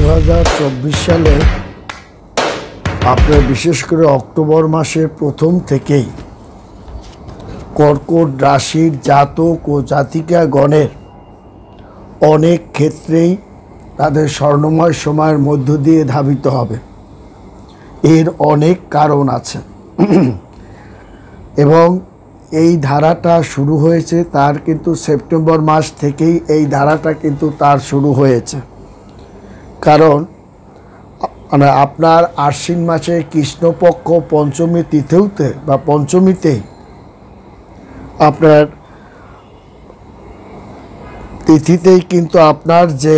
2024 সালে আপনার বিশেষ করে অক্টোবর মাসের প্রথম থেকেই কর্কট রাশির জাতক ও জাতিকাগণের অনেক ক্ষেত্রেই তাদের স্বর্ণময় সময়ের মধ্য দিয়ে ধাবিত হবে। এর অনেক কারণ আছে এবং এই ধারাটা শুরু হয়েছে তার কিন্তু সেপ্টেম্বর মাস থেকেই এই ধারাটা কিন্তু তার শুরু হয়েছে। কারণ মানে আপনার আশ্বিন মাসে কৃষ্ণপক্ষ পঞ্চমী তিথিতে বা পঞ্চমীতেই আপনার তিথিতেই কিন্তু আপনার যে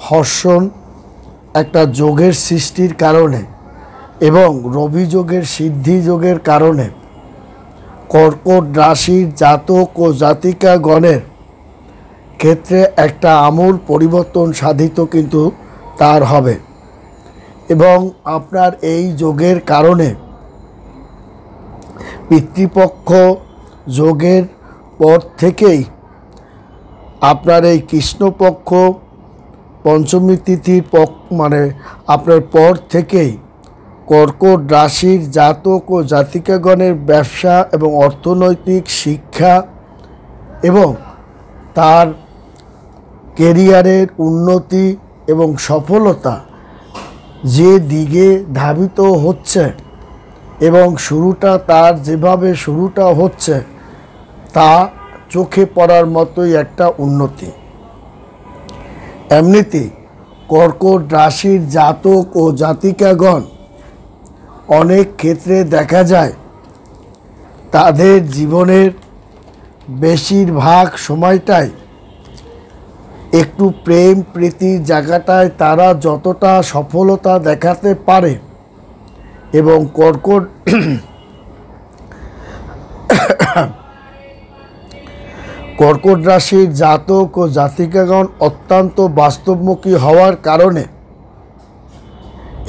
হর্ষণ একটা যোগের সৃষ্টির কারণে এবং রবি যোগের সিদ্ধি যোগের কারণে কর্কট রাশির জাতক ও জাতিকাগণের ক্ষেত্রে একটা আমূল পরিবর্তন সাধিত কিন্তু তার হবে এবং আপনার এই যোগের কারণে পিতৃপক্ষ যোগের পর থেকেই আপনার এই কৃষ্ণপক্ষ পঞ্চমী তিথির মানে আপনার পর থেকেই কর্কট রাশির জাতক ও জাতিকাগণের ব্যবসা এবং অর্থনৈতিক শিক্ষা এবং তার কেরিয়ারের উন্নতি এবং সফলতা যে দিকে ধাবিত হচ্ছে এবং শুরুটা তার যেভাবে শুরুটা হচ্ছে তা চোখে পড়ার মতোই একটা উন্নতি। এমনিতেই কর্কট রাশির জাতক ও জাতিকাগণ অনেক ক্ষেত্রে দেখা যায় তাদের জীবনের বেশিরভাগ সময়টাই একটু প্রেম প্রীতির জায়গাটায় তারা যতটা সফলতা দেখাতে পারে এবং কর্কট রাশির জাতক ও জাতিকাগণ অত্যন্ত বাস্তবমুখী হওয়ার কারণে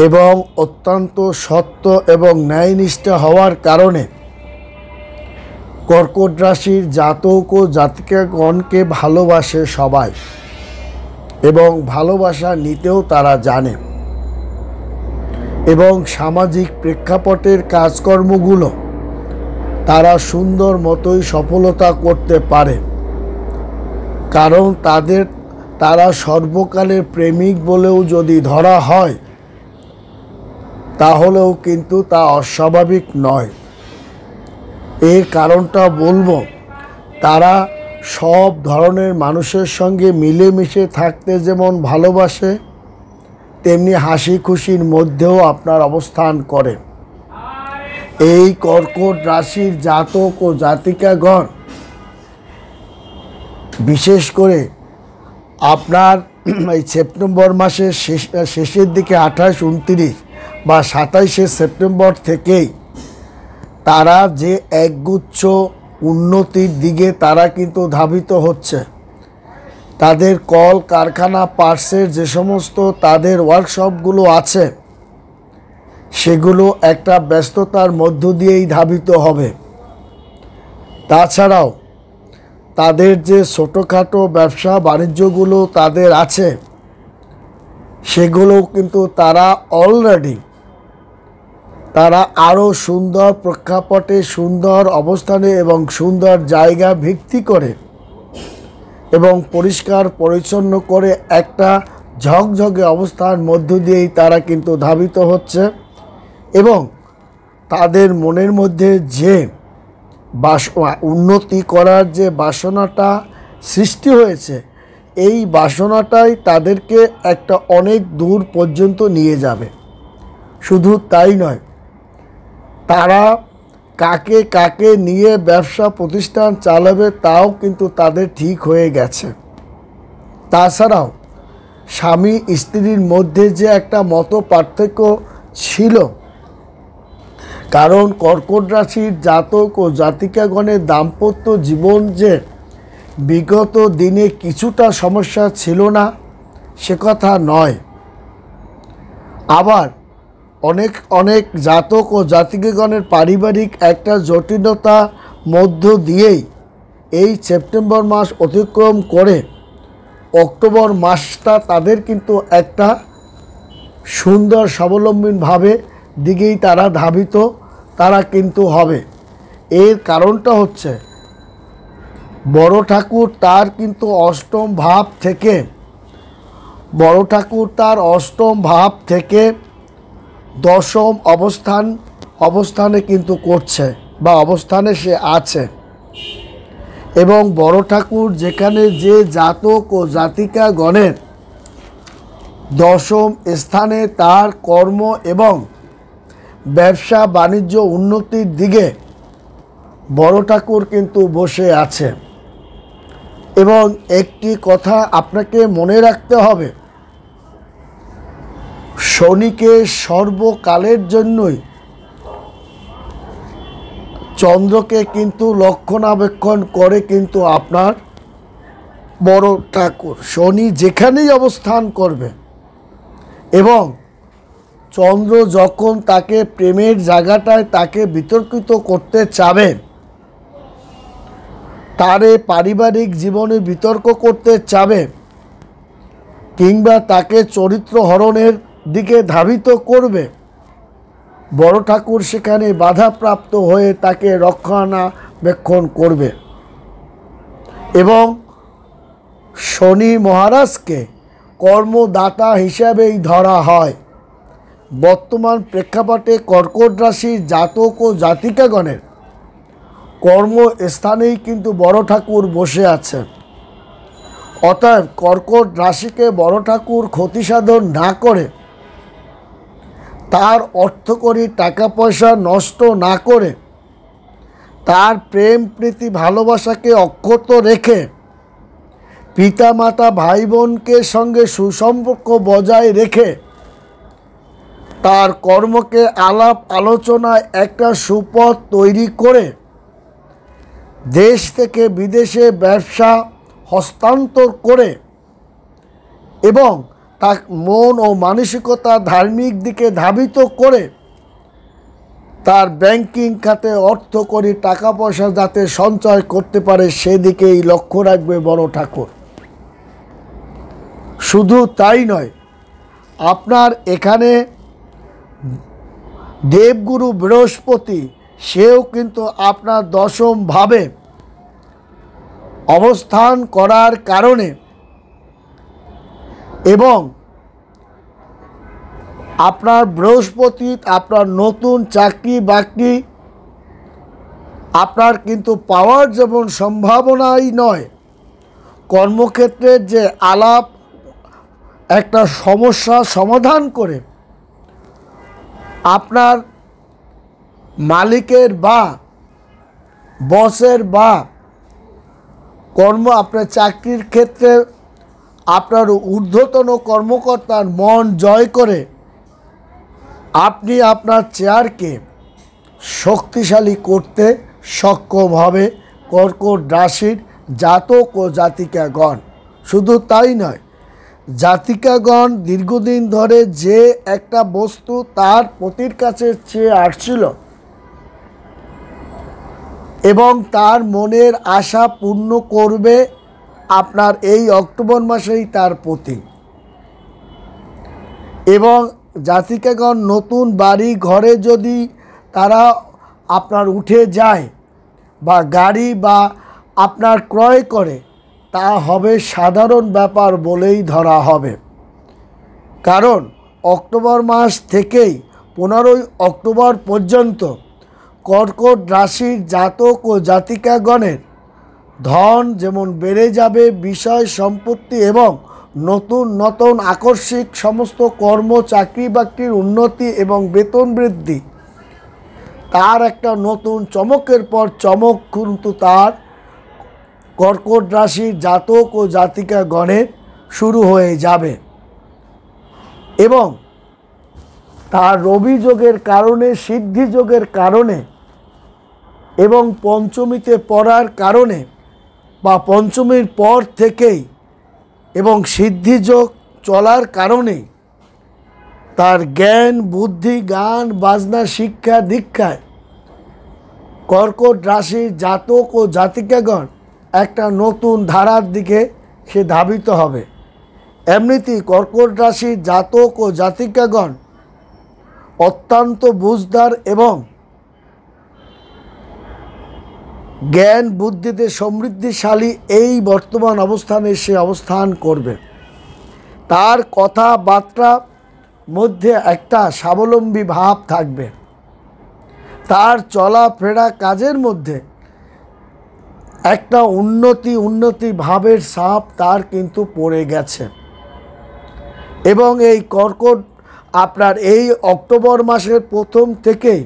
এবং অত্যন্ত সত্য এবং ন্যায়নিষ্ঠ হওয়ার কারণে কর্কট রাশির জাতক ও জাতিকাগণকে ভালোবাসে সবাই এবং ভালোবাসা নিতেও তারা জানে এবং সামাজিক প্রেক্ষাপটের কাজকর্মগুলো তারা সুন্দর মতোই সফলতা করতে পারে। কারণ তারা সর্বকালের প্রেমিক বলেও যদি ধরা হয় তাহলেও কিন্তু তা অস্বাভাবিক নয়। এর কারণটা বলবো, তারা সব ধরনের মানুষের সঙ্গে মিলেমিশে থাকতে যেমন ভালোবাসে তেমনি হাসি খুশির মধ্যেও আপনার অবস্থান করে। এই কর্কট রাশির জাতক ও জাতিকাগণ বিশেষ করে আপনার এই সেপ্টেম্বর মাসের শেষের দিকে 28, 29 বা 27শে সেপ্টেম্বর থেকেই তারা যে একগুচ্ছ উন্নতির দিকে তারা কিন্তু ধাবিত হচ্ছে। তাদের কল কারখানা পার্টসের যে সমস্ত তাদের ওয়ার্কশপগুলো আছে সেগুলো একটা ব্যস্ততার মধ্য দিয়েই ধাবিত হবে। তাছাড়াও তাদের যে ছোটোখাটো ব্যবসা বাণিজ্যগুলো তাদের আছে সেগুলো কিন্তু তারা অলরেডি তারা আরও সুন্দর প্রেক্ষাপটে সুন্দর অবস্থানে এবং সুন্দর জায়গা ভিত্তি করে এবং পরিষ্কার পরিচ্ছন্ন করে একটা ঝকঝকে অবস্থার মধ্য দিয়েই তারা কিন্তু ধাবিত হচ্ছে এবং তাদের মনের মধ্যে যে উন্নতি করার যে বাসনাটা সৃষ্টি হয়েছে এই বাসনাটাই তাদেরকে একটা অনেক দূর পর্যন্ত নিয়ে যাবে। শুধু তাই নয়, তারা কাকে কাকে নিয়ে ব্যবসা প্রতিষ্ঠান চালাবে তাও কিন্তু তাদের ঠিক হয়ে গেছে। তাছাড়াও স্বামী স্ত্রীর মধ্যে যে একটা মত পার্থক্য ছিল, কারণ কর্কট রাশির জাতক ও জাতিকাগণের দাম্পত্য জীবন যে বিগত দিনে কিছুটা সমস্যা ছিল না সে কথা নয়, আবার অনেক জাতক ও জাতিকাগণের পারিবারিক একটা জটিলতা মধ্য দিয়েই এই সেপ্টেম্বর মাস অতিক্রম করে অক্টোবর মাসটা তাদের কিন্তু একটা সুন্দর স্বাবলম্বীভাবে দিকেই তারা ধাবিত তারা কিন্তু হবে। এর কারণটা হচ্ছে বড় ঠাকুর তার কিন্তু অষ্টম ভাব থেকে দশম অবস্থানে কিন্তু করছে বা অবস্থানে সে আছে। এবং বড় ঠাকুর যেখানে যে জাতক ও জাতিকা গণের দশম স্থানে তার কর্ম এবং ব্যবসা বাণিজ্য উন্নতির দিকে বড় ঠাকুর কিন্তু বসে আছে। এবং একটি কথা আপনাকে মনে রাখতে হবে, শনিকে সর্বকালের জন্যই চন্দ্রকে কিন্তু রক্ষণাবেক্ষণ করে কিন্তু আপনার বড় ঠাকুর। শনি যেখানেই অবস্থান করবে এবং চন্দ্র যখন তাকে প্রেমের জায়গাটায় তাকে বিতর্কিত করতে চাবে, তারে পারিবারিক জীবনে বিতর্ক করতে চাবে কিংবা তাকে চরিত্র হরণের দিকে ধাবিত করবে, বড় ঠাকুর সেখানে বাধাপ্রাপ্ত হয়ে তাকে রক্ষণাবেক্ষণ করবে। এবং শনি মহারাজকে কর্মদাতা হিসাবেই ধরা হয়। বর্তমান প্রেক্ষাপটে কর্কট রাশির জাতক ও জাতিকাগণের কর্মস্থানেই কিন্তু বড় ঠাকুর বসে আছেন। অতএব কর্কট রাশিকে বড় ঠাকুর ক্ষতি সাধন না করে, তার অর্থকরী টাকা পয়সা নষ্ট না করে, তার প্রেম প্রীতি ভালোবাসাকে অক্ষত রেখে পিতা মাতা ভাই বোনকে সঙ্গে সুসম্পর্ক বজায় রেখে তার কর্মকে আলাপ আলোচনায় একটা সুপথ তৈরি করে দেশ থেকে বিদেশে ব্যবসা হস্তান্তর করে এবং তার মন ও মানসিকতা ধার্মিক দিকে ধাবিত করে তার ব্যাংকিং খাতে অর্থকরী টাকা পয়সা যাতে সঞ্চয় করতে পারে সেদিকেই লক্ষ্য রাখবে বড় ঠাকুর। শুধু তাই নয়, আপনার এখানে দেবগুরু বৃহস্পতি সেও কিন্তু আপনার দশম ভাবে অবস্থান করার কারণে এবং আপনার বৃহস্পতি আপনার নতুন চাকরি বাকরি আপনার কিন্তু পাওয়ার যেমন সম্ভাবনাই নয়, কর্মক্ষেত্রের যে আলাপ একটা সমস্যা সমাধান করে আপনার মালিকের বা বসের বা আপনার চাকরির ক্ষেত্রে আপনার ঊর্ধ্বতন কর্মকর্তার মন জয় করে আপনি আপনার চেয়ারকে শক্তিশালী করতে সক্ষম হবে কর্কট রাশির জাতক ও জাতিকাগণ। শুধু তাই নয়, জাতিকাগণ দীর্ঘদিন ধরে যে একটা বস্তু তার পতির কাছে চেয়ে আসছিল এবং তার মনের আশা পূর্ণ করবে আপনার এই অক্টোবর মাসেই তার পতি। এবং জাতিকাগণ নতুন বাড়ি ঘরে যদি তারা আপনার উঠে যায় বা গাড়ি বা আপনার ক্রয় করে, তা হবে সাধারণ ব্যাপার বলেই ধরা হবে। কারণ অক্টোবর মাস থেকেই 15ই অক্টোবর পর্যন্ত কর্কট রাশির জাতক ও জাতিকাগণের ধন যেমন বেড়ে যাবে, বিষয় সম্পত্তি এবং নতুন নতুন আকস্মিক সমস্ত কর্ম চাকরি বাকরির উন্নতি এবং বেতন বৃদ্ধি, তার একটা নতুন চমকের পর চমক কিন্তু তার কর্কট রাশির জাতক ও জাতিকাগণের শুরু হয়ে যাবে। এবং তার রবি যোগের কারণে, সিদ্ধি যোগের কারণে এবং পঞ্চমীতে পড়ার কারণে বা পঞ্চমীর পর থেকেই এবং সিদ্ধিযোগ চলার কারণে তার জ্ঞান বুদ্ধি গান বাজনা শিক্ষা দীক্ষায় কর্কট রাশির জাতক ও জাতিকাগণ একটা নতুন ধারার দিকে সে ধাবিত হবে। এমনিতেই কর্কট রাশির জাতক ও জাতিকাগণ অত্যন্ত বুঝদার এবং জ্ঞান বুদ্ধিতে সমৃদ্ধিশালী এই বর্তমান অবস্থানে সে অবস্থান করবে। তার কথাবার্তা মধ্যে একটা স্বাবলম্বী ভাব থাকবে। তার চলাফেরা কাজের মধ্যে একটা উন্নতি ভাবের ছাপ তার কিন্তু পড়ে গেছে। এবং এই কর্কট আপনার এই অক্টোবর মাসের প্রথম থেকেই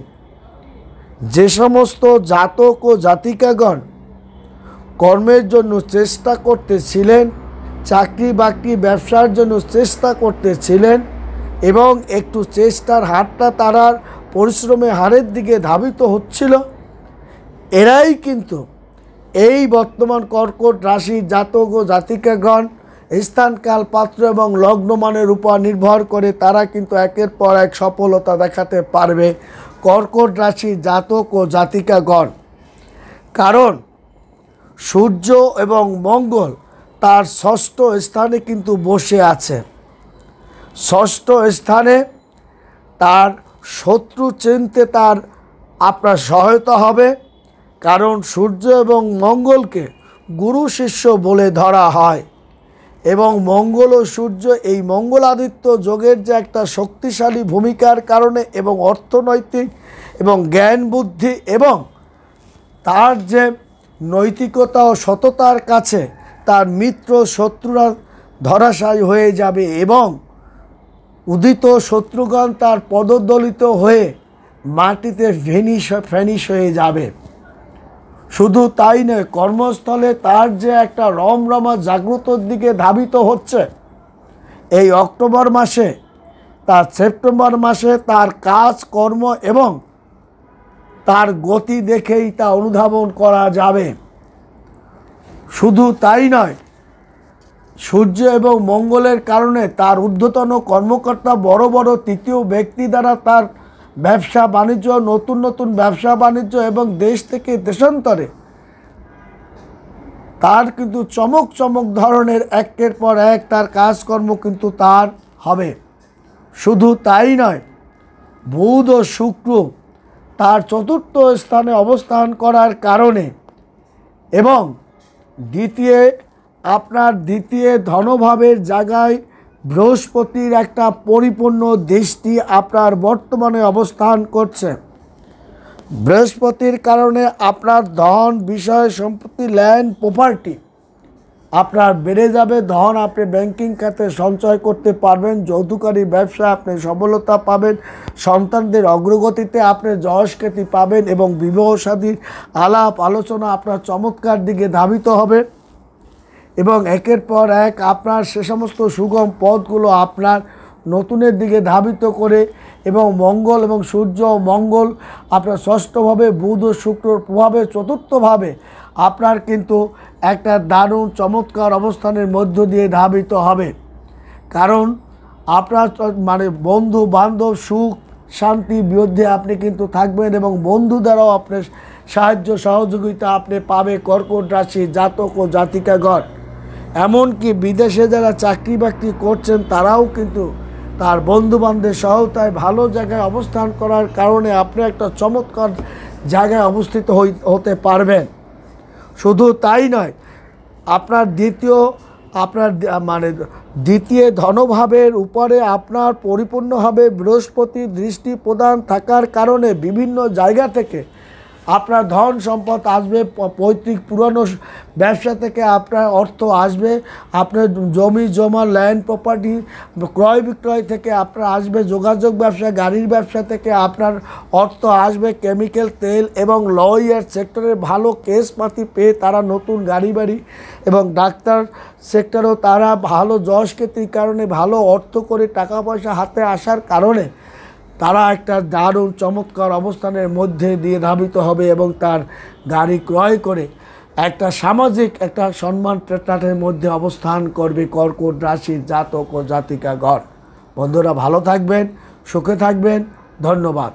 যে সমস্ত জাতক ও জাতিকাগণ কর্মের জন্য চেষ্টা করতেছিলেন, চাকরি বাকরি ব্যবসার জন্য চেষ্টা করতেছিলেন এবং একটু চেষ্টার হারটা তারার পরিশ্রমের হারের দিকে ধাবিত হচ্ছিল, এরাই কিন্তু এই বর্তমান কর্কট রাশির জাতক ও জাতিকাগণ স্থানকাল পাত্র এবং লগ্নমানের উপর নির্ভর করে তারা কিন্তু একের পর এক সফলতা দেখাতে পারবে কর্কট রাশির জাতক ও জাতিকাগণ। কারণ সূর্য এবং মঙ্গল তার ষষ্ঠ স্থানে কিন্তু বসে আছে। ষষ্ঠ স্থানে তার শত্রু চিনতে তার আপনার সহায়তা হবে। কারণ সূর্য এবং মঙ্গলকে গুরু শিষ্য বলে ধরা হয় এবং মঙ্গল ও সূর্য এই মঙ্গলাদিত্য যোগের যে একটা শক্তিশালী ভূমিকার কারণে এবং অর্থনৈতিক এবং জ্ঞান বুদ্ধি এবং তার যে নৈতিকতা ও সততার কাছে তার মিত্র শত্রুরা ধরাশায়ী হয়ে যাবে এবং উদিত শত্রুগণ তার পদদলিত হয়ে মাটিতে ফেনিশ হয়ে যাবে। শুধু তাই নয়, কর্মস্থলে তার যে একটা রমরমা জাগ্রতর দিকে ধাবিত হচ্ছে এই অক্টোবর মাসে, তার সেপ্টেম্বর মাসে তার কাজ কর্ম এবং তার গতি দেখেই তা অনুধাবন করা যাবে। শুধু তাই নয়, সূর্য এবং মঙ্গলের কারণে তার ঊর্ধ্বতন কর্মকর্তা বড় বড় তৃতীয় ব্যক্তি দ্বারা তার ব্যবসা বাণিজ্য, নতুন ব্যবসা বাণিজ্য এবং দেশ থেকে দেশান্তরে তার কিন্তু চমক ধরনের একের পর এক তার কাজকর্ম কিন্তু তার হবে। শুধু তাই নয়, বুধ ও শুক্র তার চতুর্থ স্থানে অবস্থান করার কারণে এবং দ্বিতীয় ধনভাবের জায়গায় বৃহস্পতির একটা পরিপূর্ণ দৃষ্টি আপনার বর্তমানে অবস্থান করছে। বৃহস্পতির কারণে আপনার ধন, বিষয় সম্পত্তি, ল্যান্ড, প্রপার্টি আপনার বেড়ে যাবে। ধন আপনি ব্যাংকিং খাতে সঞ্চয় করতে পারবেন। যৌতুকারী ব্যবসা আপনি সফলতা পাবেন। সন্তানদের অগ্রগতিতে আপনি যশ খ্যাতি পাবেন এবং বিবাহ শাদীর আলাপ আলোচনা আপনার চমৎকার দিকে ধাবিত হবে এবং একের পর এক আপনার সে সমস্ত সুগম পথগুলো আপনার নতুনের দিকে ধাবিত করে এবং মঙ্গল এবং সূর্য ও মঙ্গল আপনার ষষ্ঠভাবে, বুধ ও শুক্রর প্রভাবে চতুর্থভাবে আপনার কিন্তু একটা দারুণ চমৎকার অবস্থানের মধ্য দিয়ে ধাবিত হবে। কারণ আপনার মানে বন্ধু বান্ধব, সুখ শান্তি বিরুদ্ধে আপনি কিন্তু থাকবেন এবং বন্ধু দ্বারাও আপনার সাহায্য সহযোগিতা আপনি পাবে কর্কট রাশি জাতক ও জাতিকাগণ। এমনকি বিদেশে যারা চাকরি বাকরি করছেন তারাও কিন্তু তার বন্ধুবান্ধবের সহায়তায় ভালো জায়গায় অবস্থান করার কারণে আপনি একটা চমৎকার জায়গায় অবস্থিত হতে পারবেন। শুধু তাই নয়, আপনার দ্বিতীয় ধনভাবের উপরে আপনার পরিপূর্ণভাবে বৃহস্পতি দৃষ্টি প্রদান থাকার কারণে বিভিন্ন জায়গা থেকে আপনার ধন সম্পদ আসবে। পৈতৃক পুরানো ব্যবসা থেকে আপনার অর্থ আসবে। আপনার জমি জমা, ল্যান্ড, প্রপার্টি ক্রয় বিক্রয় থেকে আপনার আসবে। যোগাযোগ ব্যবসা, গাড়ির ব্যবসা থেকে আপনার অর্থ আসবে। কেমিক্যাল, তেল এবং লয়ার সেক্টরে ভালো কেসপাতি পেয়ে তারা নতুন গাড়ি বাড়ি এবং ডাক্তার সেক্টরেও তারা ভালো যশ খ্যাতির কারণে ভালো অর্থ করে টাকা পয়সা হাতে আসার কারণে তারা একটা দারুণ চমৎকার অবস্থানের মধ্যে দিয়ে ধাবিত হবে এবং তার গাড়ি ক্রয় করে একটা সামাজিক একটা সম্মান ট্রেটাটের মধ্যে অবস্থান করবে কর্কট রাশির জাতক ও জাতিকাগণ। বন্ধুরা ভালো থাকবেন, সুখে থাকবেন। ধন্যবাদ।